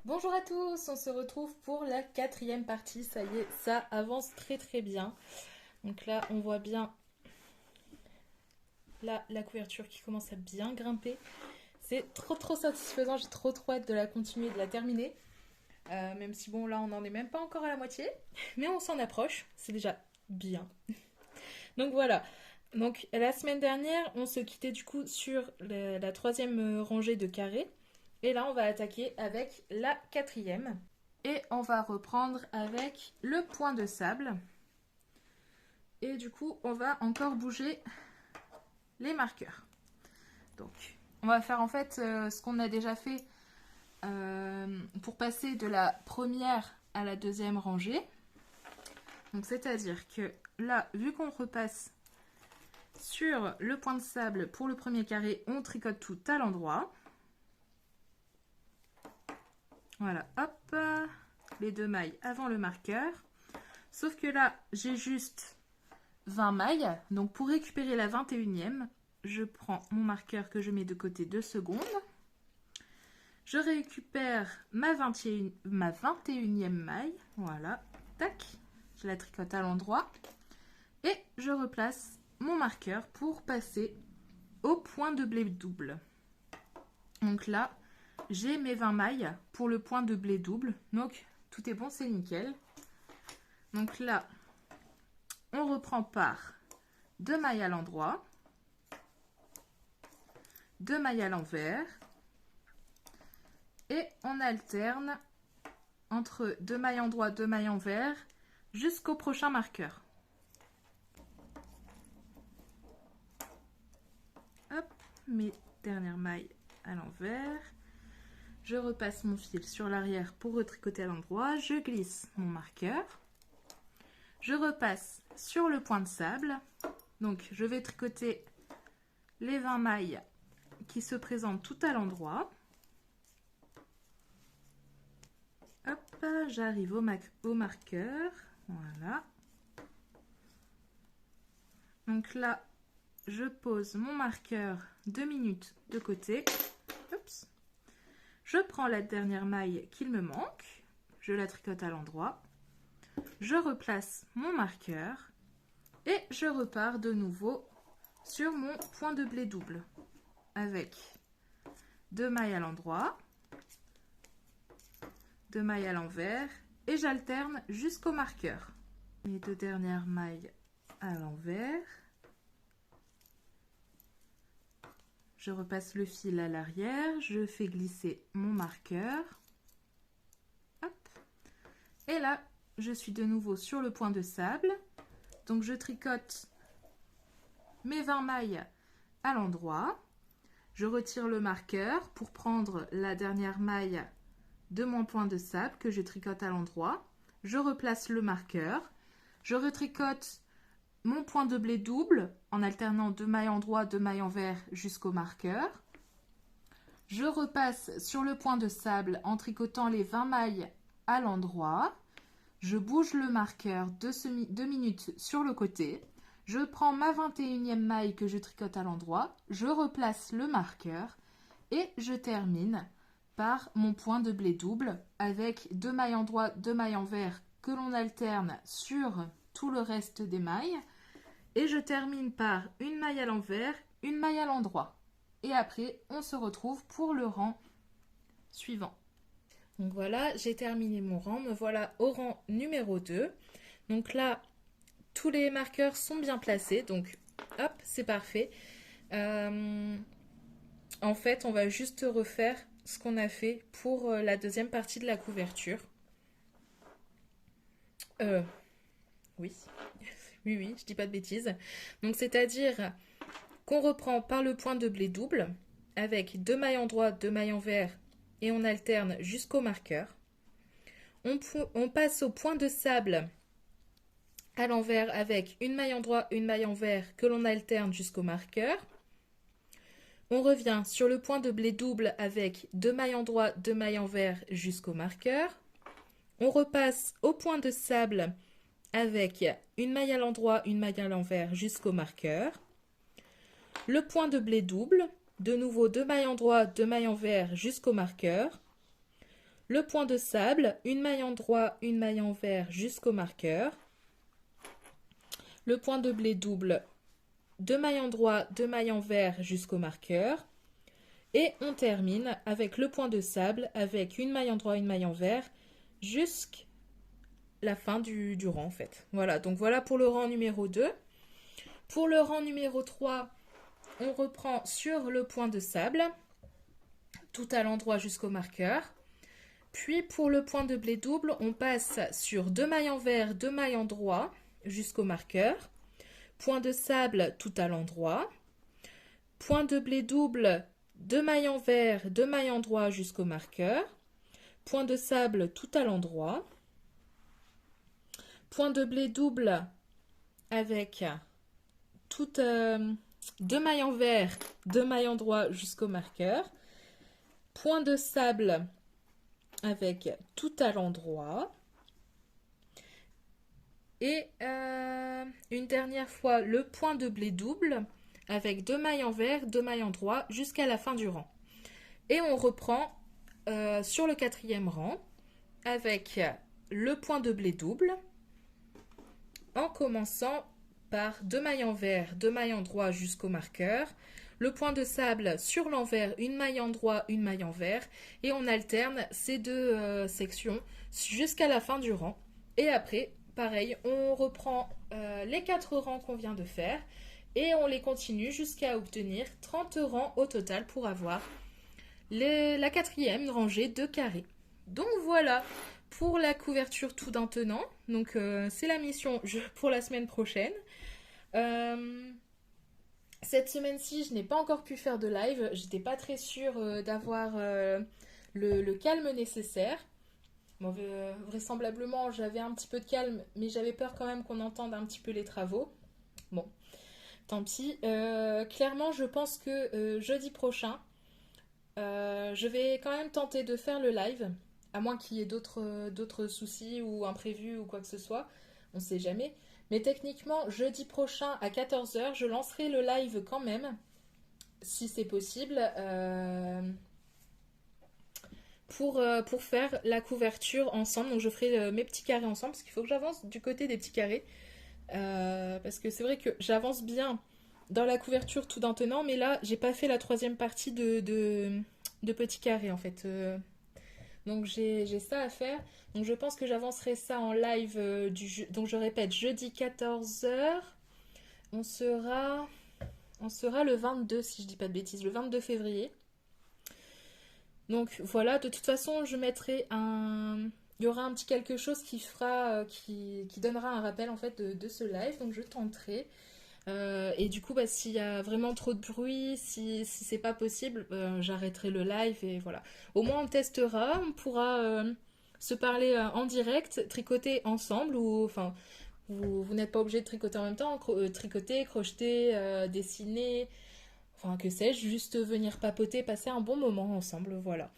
Bonjour à tous, on se retrouve pour la quatrième partie. Ça y est, ça avance très très bien. Donc là, on voit bien là, la couverture qui commence à bien grimper. C'est trop satisfaisant, j'ai trop hâte de la continuer, de la terminer. Même si bon, là, on n'en est même pas encore à la moitié. Mais on s'en approche, c'est déjà bien. Donc voilà. Donc la semaine dernière, on se quittait du coup sur la troisième rangée de carrés. Et là, on va attaquer avec la quatrième. Et on va reprendre avec le point de sable. Et du coup, on va encore bouger les marqueurs. Donc, on va faire en fait ce qu'on a déjà fait pour passer de la première à la deuxième rangée. Donc, c'est-à-dire que là, vu qu'on repasse sur le point de sable pour le premier carré, on tricote tout à l'endroit. Voilà, hop, les deux mailles avant le marqueur. Sauf que là, j'ai juste 20 mailles. Donc pour récupérer la 21e, je prends mon marqueur que je mets de côté 2 secondes. Je récupère ma 21e maille. Voilà, tac. Je la tricote à l'endroit. Et je replace mon marqueur pour passer au point de blé double. Donc là, j'ai mes 20 mailles pour le point de blé double. Donc tout est bon, c'est nickel. Donc là, on reprend par 2 mailles à l'endroit, 2 mailles à l'envers et on alterne entre 2 mailles endroit, 2 mailles envers jusqu'au prochain marqueur. Hop, mes dernières mailles à l'envers. Je repasse mon fil sur l'arrière pour retricoter à l'endroit. Je glisse mon marqueur. Je repasse sur le point de sable. Donc, je vais tricoter les 20 mailles qui se présentent tout à l'endroit. Hop, j'arrive au marqueur. Voilà. Donc là, je pose mon marqueur 2 minutes de côté. Oups. Je prends la dernière maille qu'il me manque. Je la tricote à l'endroit. Je replace mon marqueur. Et je repars de nouveau sur mon point de blé double. Avec 2 mailles à l'endroit. 2 mailles à l'envers. Et j'alterne jusqu'au marqueur. Mes 2 dernières mailles à l'envers. Je repasse le fil à l'arrière, je fais glisser mon marqueur. Hop. Et là, je suis de nouveau sur le point de sable. Donc je tricote mes 20 mailles à l'endroit. Je retire le marqueur pour prendre la dernière maille de mon point de sable que je tricote à l'endroit. Je replace le marqueur. Je retricote mon point de blé double en alternant 2 mailles endroit, 2 mailles envers jusqu'au marqueur. Je repasse sur le point de sable en tricotant les 20 mailles à l'endroit. Je bouge le marqueur 2 minutes sur le côté. Je prends ma 21e maille que je tricote à l'endroit. Je replace le marqueur et je termine par mon point de blé double avec 2 mailles endroit, 2 mailles envers que l'on alterne sur tout le reste des mailles. Et je termine par une maille à l'envers, une maille à l'endroit. Et après, on se retrouve pour le rang suivant. Donc voilà, j'ai terminé mon rang. Me voilà au rang numéro 2. Donc là, tous les marqueurs sont bien placés. Donc hop, c'est parfait. En fait, on va juste refaire ce qu'on a fait pour la deuxième partie de la couverture. Oui. Oui, je dis pas de bêtises. Donc, c'est-à-dire qu'on reprend par le point de blé double avec 2 mailles endroit, 2 mailles envers et on alterne jusqu'au marqueur. On passe au point de sable à l'envers avec une maille endroit, une maille envers que l'on alterne jusqu'au marqueur. On revient sur le point de blé double avec 2 mailles endroit, 2 mailles envers jusqu'au marqueur. On repasse au point de sable avec une maille à l'endroit, une maille à l'envers jusqu'au marqueur. Le point de blé double, de nouveau 2 mailles endroit, 2 mailles envers jusqu'au marqueur. le point de sable, une maille endroit, une maille envers jusqu'au marqueur, le point de blé double, 2 mailles endroit, 2 mailles envers jusqu'au marqueur, et on termine avec le point de sable avec une maille endroit, une maille envers jusqu'à la fin du rang en fait. Voilà, donc voilà pour le rang numéro 2. Pour le rang numéro 3, on reprend sur le point de sable, tout à l'endroit jusqu'au marqueur. Puis pour le point de blé double, on passe sur 2 mailles envers, 2 mailles endroit jusqu'au marqueur. Point de sable tout à l'endroit. Point de blé double, 2 mailles envers, 2 mailles endroit jusqu'au marqueur. Point de sable tout à l'endroit. Point de blé double avec toutes 2 mailles envers, 2 mailles endroit jusqu'au marqueur. Point de sable avec tout à l'endroit. Et une dernière fois, le point de blé double avec 2 mailles envers, 2 mailles endroit jusqu'à la fin du rang. Et on reprend sur le 4e rang avec le point de blé double en commençant par 2 mailles envers, 2 mailles endroit jusqu'au marqueur, le point de sable sur l'envers, une maille endroit, une maille envers, et on alterne ces deux sections jusqu'à la fin du rang. Et après, pareil, on reprend les 4 rangs qu'on vient de faire et on les continue jusqu'à obtenir 30 rangs au total pour avoir la 4e rangée de carrés. Donc voilà pour la couverture tout d'un tenant. Donc c'est la mission pour la semaine prochaine. Cette semaine-ci, je n'ai pas encore pu faire de live. J'étais pas très sûre d'avoir le calme nécessaire. Bon, vraisemblablement, j'avais un petit peu de calme, mais j'avais peur quand même qu'on entende un petit peu les travaux. Bon, tant pis. Clairement, je pense que jeudi prochain, je vais quand même tenter de faire le live, à moins qu'il y ait d'autres soucis ou imprévus ou quoi que ce soit. On ne sait jamais. Mais techniquement, jeudi prochain à 14 h, je lancerai le live quand même, si c'est possible, pour faire la couverture ensemble. Donc je ferai mes petits carrés ensemble, parce qu'il faut que j'avance du côté des petits carrés. Parce que c'est vrai que j'avance bien dans la couverture tout d'un tenant, mais là, j'ai pas fait la 3e partie de petits carrés en fait. Donc j'ai ça à faire. Donc je pense que j'avancerai ça en live donc je répète, jeudi 14 h. On sera le 22, si je dis pas de bêtises, le 22 février. Donc voilà, de toute façon, je mettrai il y aura un petit quelque chose qui donnera un rappel en fait de ce live. Donc je tenterai. Et du coup, s'il y a vraiment trop de bruit, si c'est pas possible, j'arrêterai le live et voilà. Au moins, on testera, on pourra se parler en direct, tricoter ensemble ou enfin, vous n'êtes pas obligé de tricoter en même temps, tricoter, crocheter, dessiner, enfin que sais-je, juste venir papoter, passer un bon moment ensemble, voilà.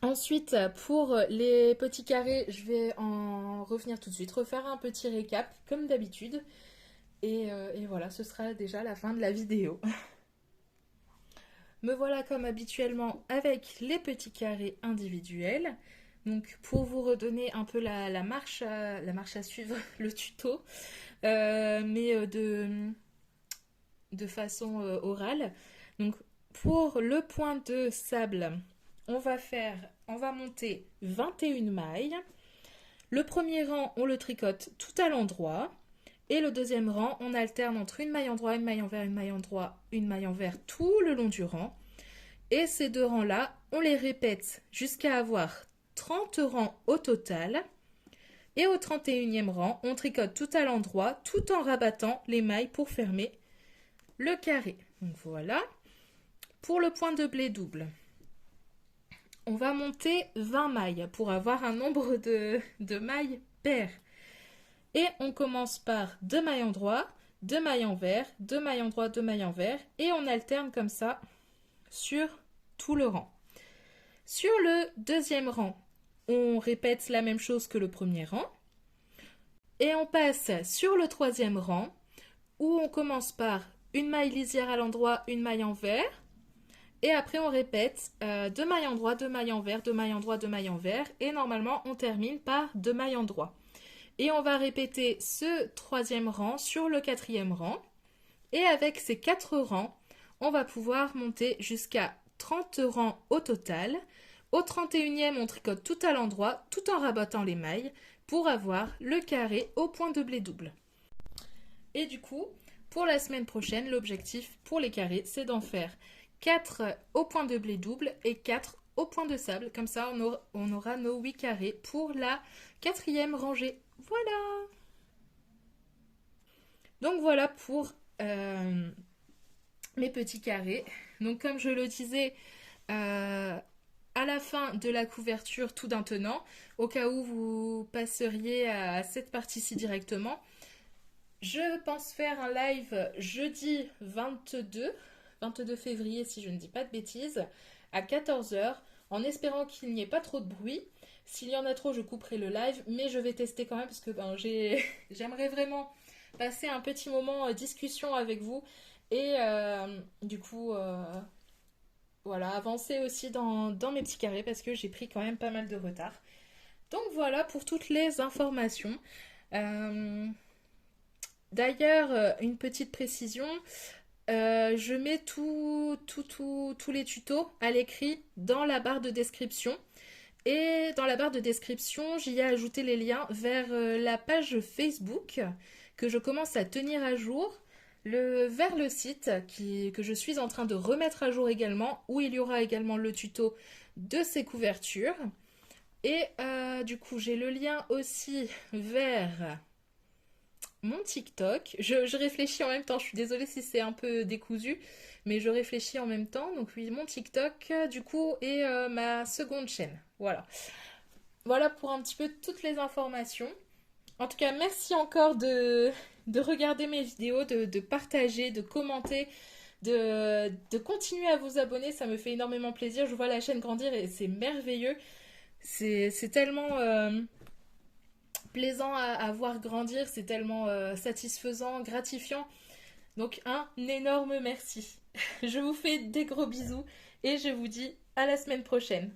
Ensuite, pour les petits carrés, je vais en revenir tout de suite, refaire un petit récap, comme d'habitude. Et voilà, ce sera déjà la fin de la vidéo. Me voilà comme habituellement avec les petits carrés individuels. Donc pour vous redonner un peu la marche à suivre, le tuto, mais de façon orale. Donc pour le point de sable, on va monter 21 mailles. Le premier rang, on le tricote tout à l'endroit. Et le deuxième rang, on alterne entre une maille endroit, une maille envers, une maille endroit, une maille envers tout le long du rang. Et ces 2 rangs-là, on les répète jusqu'à avoir 30 rangs au total. Et au 31e rang, on tricote tout à l'endroit, tout en rabattant les mailles pour fermer le carré. Donc voilà. Pour le point de blé double, on va monter 20 mailles pour avoir un nombre de mailles paires. Et on commence par 2 mailles endroit, 2 mailles envers, 2 mailles endroit, 2 mailles envers. Et on alterne comme ça sur tout le rang. Sur le deuxième rang, on répète la même chose que le premier rang. Et on passe sur le 3e rang, où on commence par une maille lisière à l'endroit, une maille envers. Et après, on répète 2 mailles en droit, 2 mailles envers, 2 mailles en droit, 2 mailles envers. Et normalement, on termine par 2 mailles en droit. Et on va répéter ce 3e rang sur le 4e rang. Et avec ces 4 rangs, on va pouvoir monter jusqu'à 30 rangs au total. Au 31e, on tricote tout à l'endroit, tout en rabattant les mailles, pour avoir le carré au point de blé double. Et du coup, pour la semaine prochaine, l'objectif pour les carrés, c'est d'en faire 4 au point de blé double et 4 au point de sable. Comme ça, on aura nos 8 carrés pour la 4e rangée. Voilà! Donc voilà pour mes petits carrés. Donc comme je le disais, à la fin de la couverture tout d'un tenant, au cas où vous passeriez à cette partie-ci directement, je pense faire un live jeudi 22 février, si je ne dis pas de bêtises, à 14 h, en espérant qu'il n'y ait pas trop de bruit. S'il y en a trop, je couperai le live, mais je vais tester quand même parce que j'aimerais vraiment passer un petit moment discussion avec vous et du coup, voilà, avancer aussi dans mes petits carrés parce que j'ai pris quand même pas mal de retard. Donc voilà pour toutes les informations. D'ailleurs, une petite précision, je mets tous les tutos à l'écrit dans la barre de description. Et dans la barre de description, j'y ai ajouté les liens vers la page Facebook que je commence à tenir à jour, vers le site que je suis en train de remettre à jour également, où il y aura également le tuto de ces couvertures. Et du coup, j'ai le lien aussi vers mon TikTok. Je réfléchis en même temps, je suis désolée si c'est un peu décousu, mais je réfléchis en même temps. Donc oui, mon TikTok, du coup, et ma seconde chaîne. Voilà. Voilà pour un petit peu toutes les informations. En tout cas, merci encore de regarder mes vidéos, de partager, de commenter, de continuer à vous abonner. Ça me fait énormément plaisir. Je vois la chaîne grandir et c'est merveilleux. C'est tellement plaisant à voir grandir. C'est tellement satisfaisant, gratifiant. Donc un énorme merci. Je vous fais des gros bisous et je vous dis à la semaine prochaine.